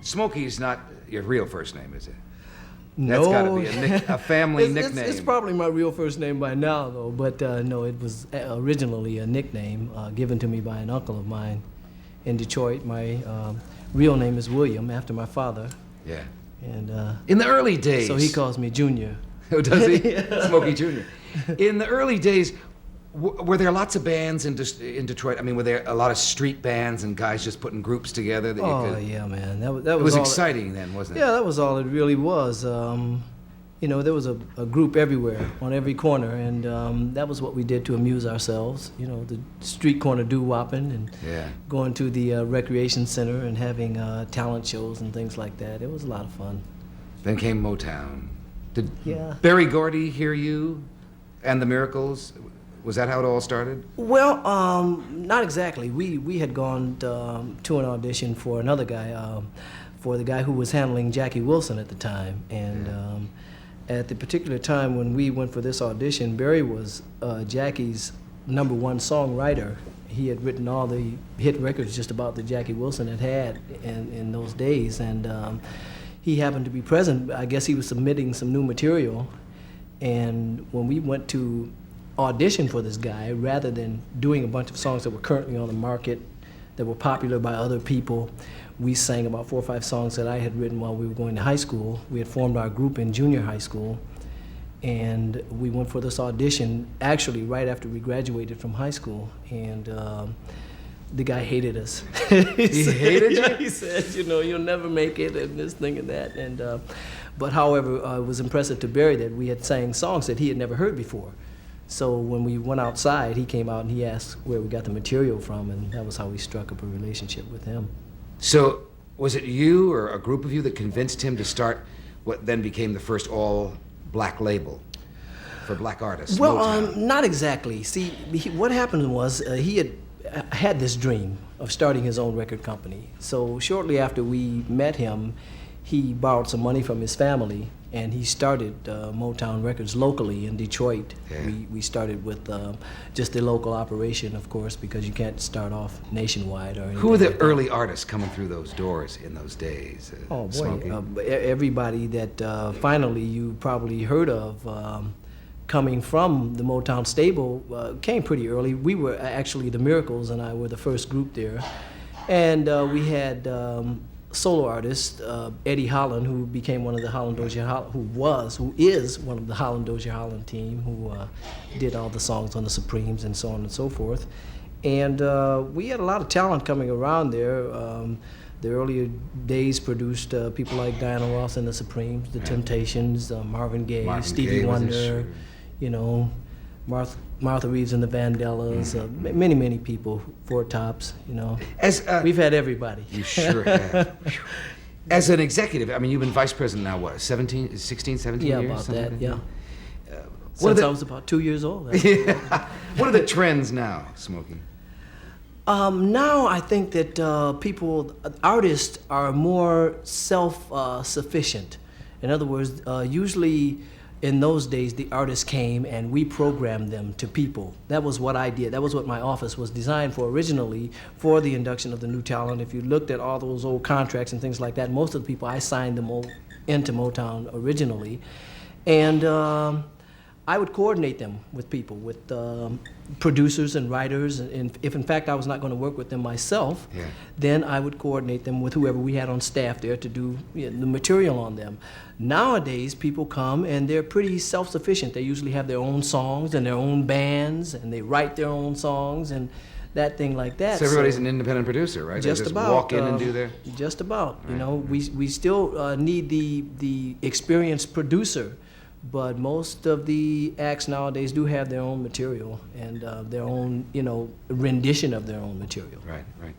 Smokey's not your real first name, is it? No. That's got to be a family nickname. It's probably my real first name by now, though. But no, it was originally a nickname given to me by an uncle of mine in Detroit. My real name is William, after my father. Yeah. And in the early days. So he calls me Junior. Oh, does he? Yeah. Smokey Jr. In the early days, were there lots of bands in Detroit? I mean, were there a lot of street bands and guys just putting groups together? That you could... yeah, man. That was it was all exciting then, wasn't it? Yeah, that was all it really was. You know, there was a group everywhere, on every corner, and that was what we did to amuse ourselves. You know, the street corner doo-wopping and going to the recreation center and having talent shows and things like that. It was a lot of fun. Then came Motown. Did Berry Gordy hear you and the Miracles? Was that how it all started? Well, not exactly. We had gone to an audition for another guy, for the guy who was handling Jackie Wilson at the time. And at the particular time when we went for this audition, Berry was Jackie's #1 songwriter. He had written all the hit records just about that Jackie Wilson had in those days. And he happened to be present. I guess he was submitting some new material. And when we went to audition for this guy, rather than doing a bunch of songs that were currently on the market that were popular by other people, we sang about 4 or 5 songs that I had written while we were going to high school. We had formed our group in junior high school, and we went for this audition actually right after we graduated from high school. And the guy hated us. He hated you? He said, you know, you'll never make it, and this thing and that. And but however, it was impressive to Berry that we had sang songs that he had never heard before. So when we went outside, he came out and he asked where we got the material from, and that was how we struck up a relationship with him. So was it you or a group of you that convinced him to start what then became the first all-black label for black artists? Well, not exactly. See, what happened was he had this dream of starting his own record company. So shortly after we met him, he borrowed some money from his family, and he started Motown Records locally in Detroit. Yeah. We started with just a local operation, of course, because you can't start off nationwide or anything. Who were the like early artists coming through those doors in those days? Oh, boy. Smokey? Everybody that finally you probably heard of coming from the Motown stable came pretty early. We were actually, the Miracles and I were the first group there. And we had solo artist, Eddie Holland, who became one of the Holland Dozier Holland, who is one of the Holland Dozier Holland team, who did all the songs on the Supremes and so on and so forth. And we had a lot of talent coming around there. The earlier days produced people like Diana Ross and the Supremes, the Temptations, Marvin Gaye, Stevie Wonder, you know, Martha Reeves and the Vandellas, many, many people, Four Tops, you know. We've had everybody. You sure have. As an executive, I mean, you've been vice president now, what, 16, 17 yeah, years? About that, like yeah. Since I was about 2 years old. Yeah. What are the trends now, Smokey? Now I think that artists are more self-sufficient. In other words, usually in those days, the artists came and we programmed them to people. That was what I did. That was what my office was designed for originally, for the induction of the new talent. If you looked at all those old contracts and things like that, most of the people, I signed them into Motown originally. And I would coordinate them with people, with producers and writers. And if, in fact, I was not going to work with them myself, then I would coordinate them with whoever we had on staff there to do the material on them. Nowadays, people come and they're pretty self-sufficient. They usually have their own songs and their own bands, and they write their own songs and that thing like that. So everybody's an independent producer, right? Just they just about. Walk in and do their... Just about. Right. You know, we still need the experienced producer. But most of the acts nowadays do have their own material and their own, rendition of their own material. Right, right.